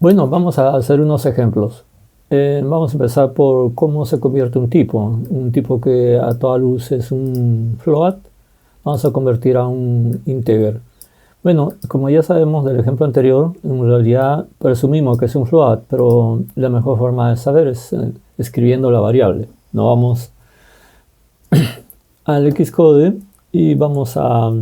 Bueno, vamos a hacer unos ejemplos. Vamos a empezar por cómo se convierte un tipo. Un tipo que a toda luz es un float, vamos a convertir a un integer. Bueno, como ya sabemos del ejemplo anterior, en realidad presumimos que es un float, pero la mejor forma de saber es escribiendo la variable. Nos vamos al Xcode y vamos a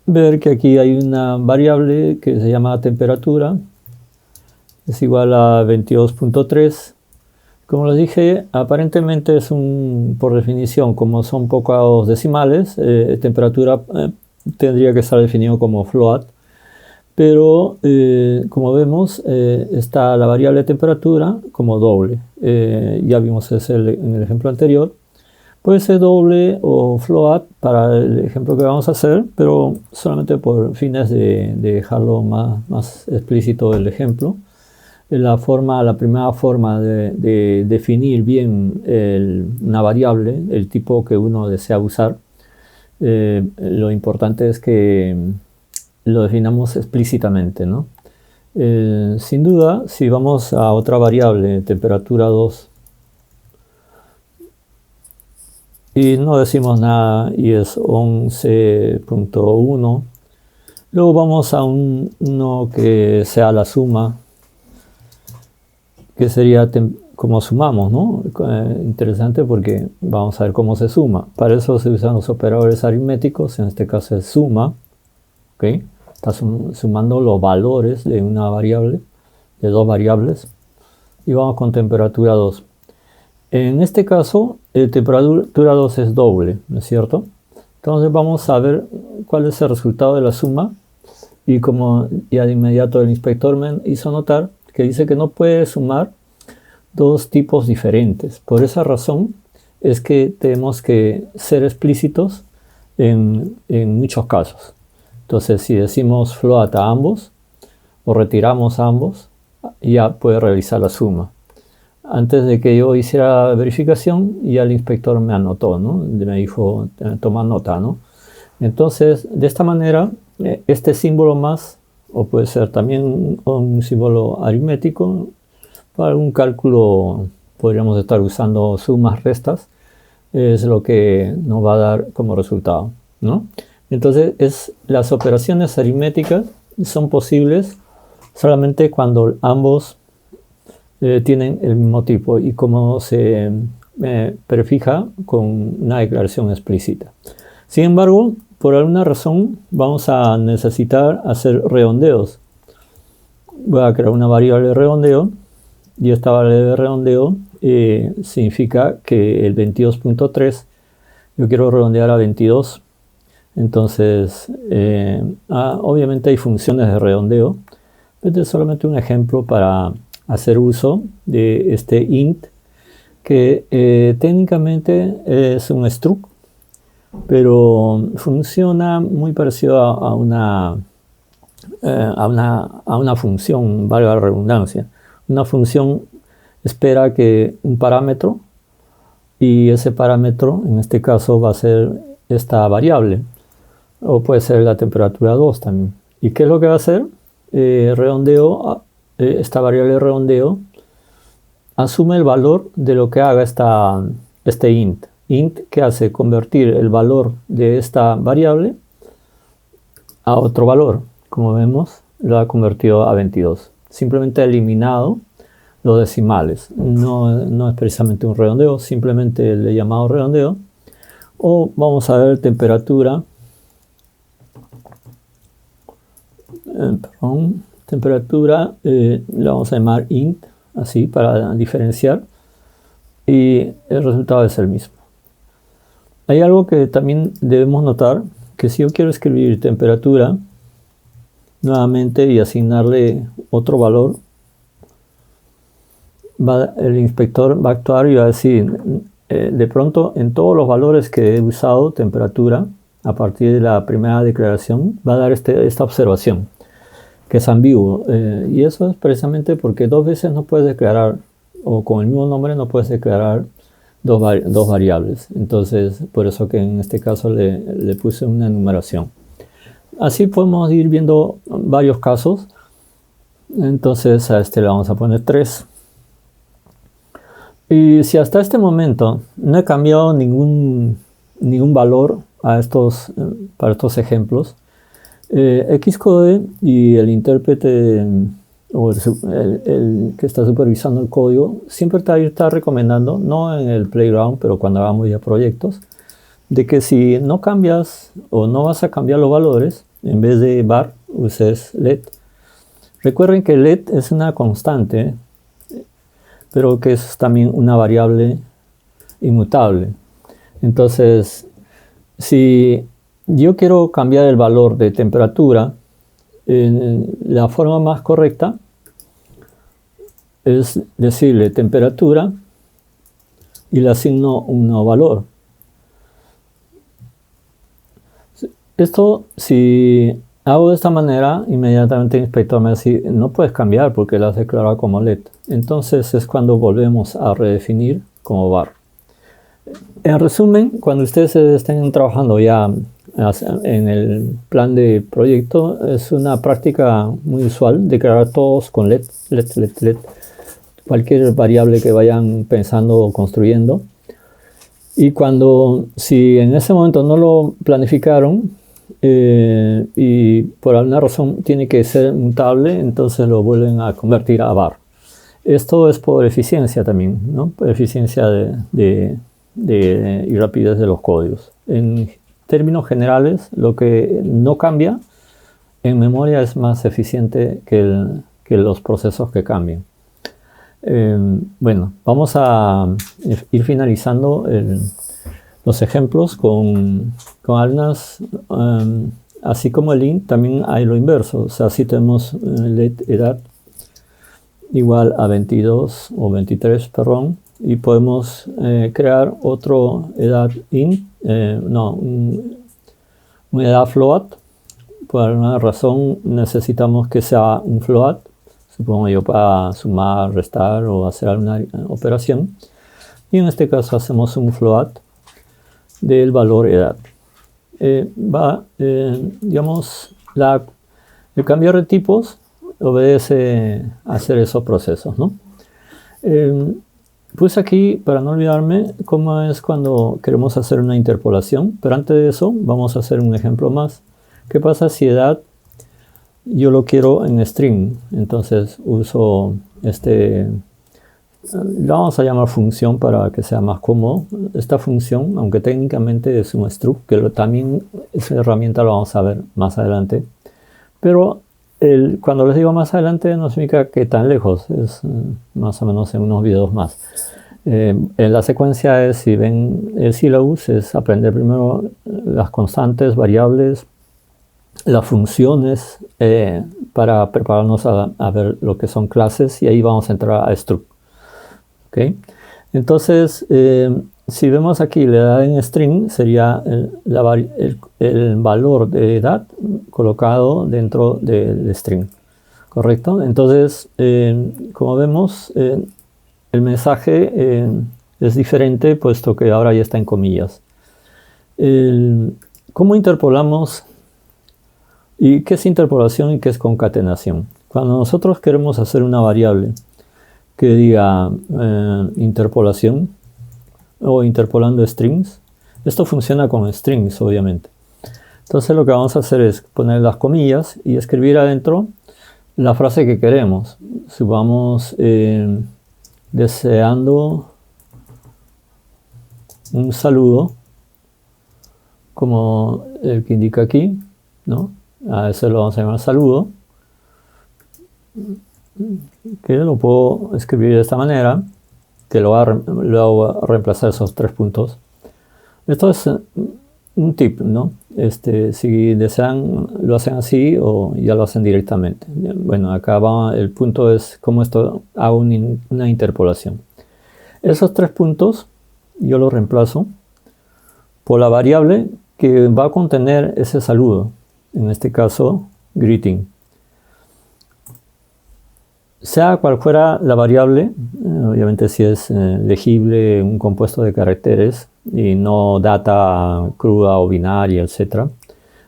ver que aquí hay una variable que se llama temperatura, es igual a 22.3. Como les dije, aparentemente es por definición, como son pocos decimales, temperatura tendría que estar definido como float, pero como vemos está la variable temperatura como doble. Ya vimos eso en el ejemplo anterior. Puede ser doble o float para el ejemplo que vamos a hacer, pero solamente por fines de dejarlo más explícito el ejemplo. La primera forma de definir bien una variable, el tipo que uno desea usar, lo importante es que lo definamos explícitamente, ¿no? Sin duda, si vamos a otra variable, temperatura 2, y no decimos nada y es 11.1, luego vamos a uno que sea la suma, que sería como sumamos, ¿no? Interesante porque vamos a ver cómo se suma. Para eso se usan los operadores aritméticos, en este caso es suma, ¿ok? Está sumando los valores de una variable, de dos variables, y vamos con temperatura 2. En este caso, temperatura 2 es doble, ¿no es cierto? Entonces vamos a ver cuál es el resultado de la suma, y como ya de inmediato el inspector me hizo notar que dice que no puede sumar dos tipos diferentes. Por esa razón es que tenemos que ser explícitos en muchos casos. Entonces, si decimos float a ambos o retiramos a ambos, ya puede realizar la suma. Antes de que yo hiciera la verificación, ya el inspector me anotó, ¿no? Me dijo, toma nota, ¿no? Entonces, de esta manera, este símbolo más, o puede ser también un símbolo aritmético, para algún cálculo podríamos estar usando sumas, restas, es lo que nos va a dar como resultado, ¿no? Entonces, las operaciones aritméticas son posibles solamente cuando ambos tienen el mismo tipo y como se prefija con una declaración explícita. Sin embargo, por alguna razón vamos a necesitar hacer redondeos. Voy a crear una variable de redondeo y esta variable de redondeo significa que el 22.3 yo quiero redondear a 22. Entonces, obviamente hay funciones de redondeo. Este es solamente un ejemplo para hacer uso de este int, que técnicamente es un struct, pero funciona muy parecido a una función, valga la redundancia. Una función espera que un parámetro, y ese parámetro en este caso va a ser esta variable, o puede ser la temperatura 2 también. ¿Y qué es lo que va a hacer? Redondeo, esta variable de redondeo asume el valor de lo que haga este int. Int que hace convertir el valor de esta variable a otro valor. Como vemos, lo ha convertido a 22. Simplemente ha eliminado los decimales. No es precisamente un redondeo, simplemente le he llamado redondeo. O vamos a ver temperatura. Temperatura, le vamos a llamar int, así para diferenciar. Y el resultado es el mismo. Hay algo que también debemos notar, que si yo quiero escribir temperatura nuevamente y asignarle otro valor, el inspector va a actuar y va a decir, de pronto en todos los valores que he usado temperatura, a partir de la primera declaración, va a dar esta observación, que es ambiguo. Y eso es precisamente porque dos veces no puedes declarar, o con el mismo nombre no puedes declarar dos variables. Entonces, por eso que en este caso le puse una enumeración. Así podemos ir viendo varios casos. Entonces a este le vamos a poner 3. Y si hasta este momento no he cambiado ningún valor para estos ejemplos, Xcode y el intérprete o el que está supervisando el código siempre te va a estar recomendando, no en el playground, pero cuando hagamos ya proyectos, de que si no cambias o no vas a cambiar los valores, en vez de var uses let. Recuerden que let es una constante, pero que es también una variable inmutable. Entonces, si yo quiero cambiar el valor de temperatura, la forma más correcta es decirle temperatura y le asigno un nuevo valor. Esto, si hago de esta manera, inmediatamente el inspector me dice, no puedes cambiar porque lo has declarado como let. Entonces es cuando volvemos a redefinir como var. En resumen, cuando ustedes estén trabajando ya en el plan de proyecto, es una práctica muy usual declarar todos con let, cualquier variable que vayan pensando o construyendo. Y si en ese momento no lo planificaron y por alguna razón tiene que ser mutable, entonces lo vuelven a convertir a var. Esto es por eficiencia también, ¿no? Por eficiencia y rapidez de los códigos. En términos generales, lo que no cambia en memoria es más eficiente que los procesos que cambian. Bueno, vamos a ir finalizando los ejemplos con algunas, así como el int, también hay lo inverso. O sea, si tenemos let edad igual a 22 o 23, perdón, y podemos crear otro edad int, un edad float. Por alguna razón necesitamos que sea un float, supongo yo, para sumar, restar o hacer alguna operación. Y en este caso hacemos un float del valor edad. Digamos, el cambiar de tipos obedece a hacer esos procesos, ¿no? Pues aquí, para no olvidarme, cómo es cuando queremos hacer una interpolación. Pero antes de eso, vamos a hacer un ejemplo más. ¿Qué pasa si edad yo lo quiero en string? Entonces uso lo vamos a llamar función para que sea más cómodo. Esta función, aunque técnicamente es un struct, que también esa herramienta lo vamos a ver más adelante. Pero cuando les digo más adelante no significa que tan lejos, es más o menos en unos videos más. En la secuencia es, si ven el syllabus, es aprender primero las constantes, variables, las funciones, para prepararnos a ver lo que son clases, y ahí vamos a entrar a struct. ¿Okay? Entonces, si vemos aquí la edad en string, sería el valor de edad colocado dentro del string, ¿correcto? Entonces, como vemos, el mensaje es diferente, puesto que ahora ya está en comillas. ¿Cómo interpolamos? ¿Y qué es interpolación y qué es concatenación? Cuando nosotros queremos hacer una variable que diga interpolación o interpolando strings, esto funciona con strings, obviamente. Entonces lo que vamos a hacer es poner las comillas y escribir adentro la frase que queremos. Supongamos deseando un saludo, como el que indica aquí, ¿no? A ese lo vamos a llamar saludo, que lo puedo escribir de esta manera, que lo va a reemplazar esos 3 puntos. Esto es un tip, ¿no? Si desean, lo hacen así o ya lo hacen directamente. Bueno, acá el punto es cómo esto hago una interpolación. Esos 3 puntos yo los reemplazo por la variable que va a contener ese saludo, en este caso greeting. Sea cual fuera la variable, obviamente si es legible, un compuesto de caracteres y no data cruda o binaria, etc.,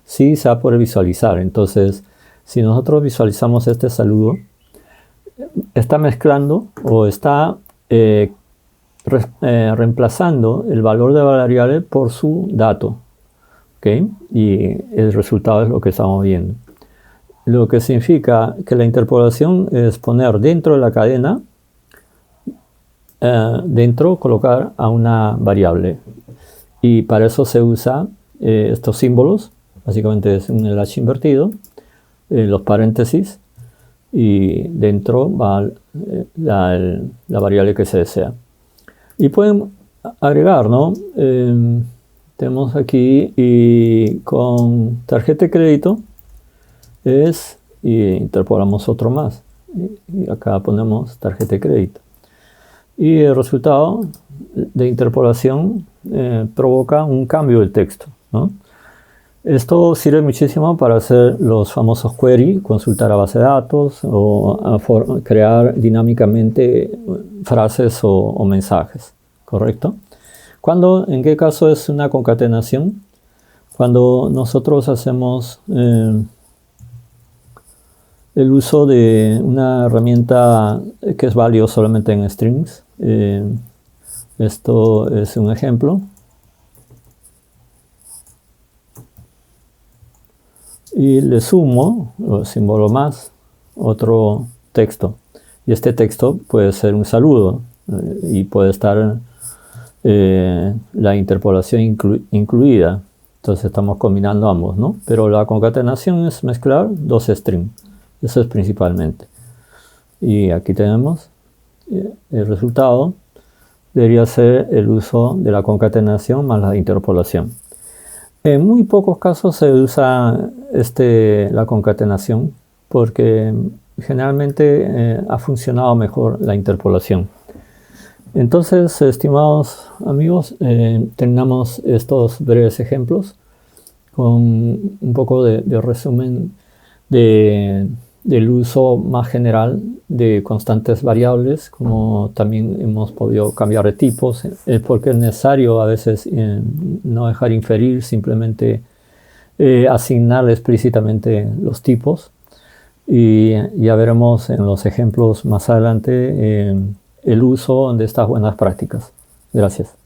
sí se va a poder visualizar. Entonces, si nosotros visualizamos este saludo, está mezclando o está reemplazando el valor de la variable por su dato, ¿okay? Y el resultado es lo que estamos viendo. Lo que significa que la interpolación es poner dentro de la cadena, colocar a una variable. Y para eso se usa estos símbolos. Básicamente es un slash invertido, los paréntesis, y dentro va la variable que se desea. Y pueden agregar, ¿no? Tenemos aquí, y con tarjeta de crédito y interpolamos otro más. Y acá ponemos tarjeta de crédito. Y el resultado de interpolación provoca un cambio del texto, ¿no? Esto sirve muchísimo para hacer los famosos query, consultar a base de datos o crear dinámicamente frases o mensajes, ¿correcto? ¿En qué caso es una concatenación? Cuando nosotros hacemos el uso de una herramienta que es válido solamente en strings. Esto es un ejemplo. Y le sumo, o símbolo más, otro texto. Y este texto puede ser un saludo y puede estar la interpolación incluida. Entonces estamos combinando ambos, ¿no? Pero la concatenación es mezclar dos strings. Eso es principalmente. Y aquí tenemos el resultado. Debería ser el uso de la concatenación más la interpolación. En muy pocos casos se usa la concatenación porque generalmente ha funcionado mejor la interpolación. Entonces, estimados amigos, terminamos estos breves ejemplos con un poco de resumen del uso más general de constantes variables, como también hemos podido cambiar de tipos, porque es necesario a veces no dejar inferir, simplemente asignarle explícitamente los tipos. Y ya veremos en los ejemplos más adelante el uso de estas buenas prácticas. Gracias.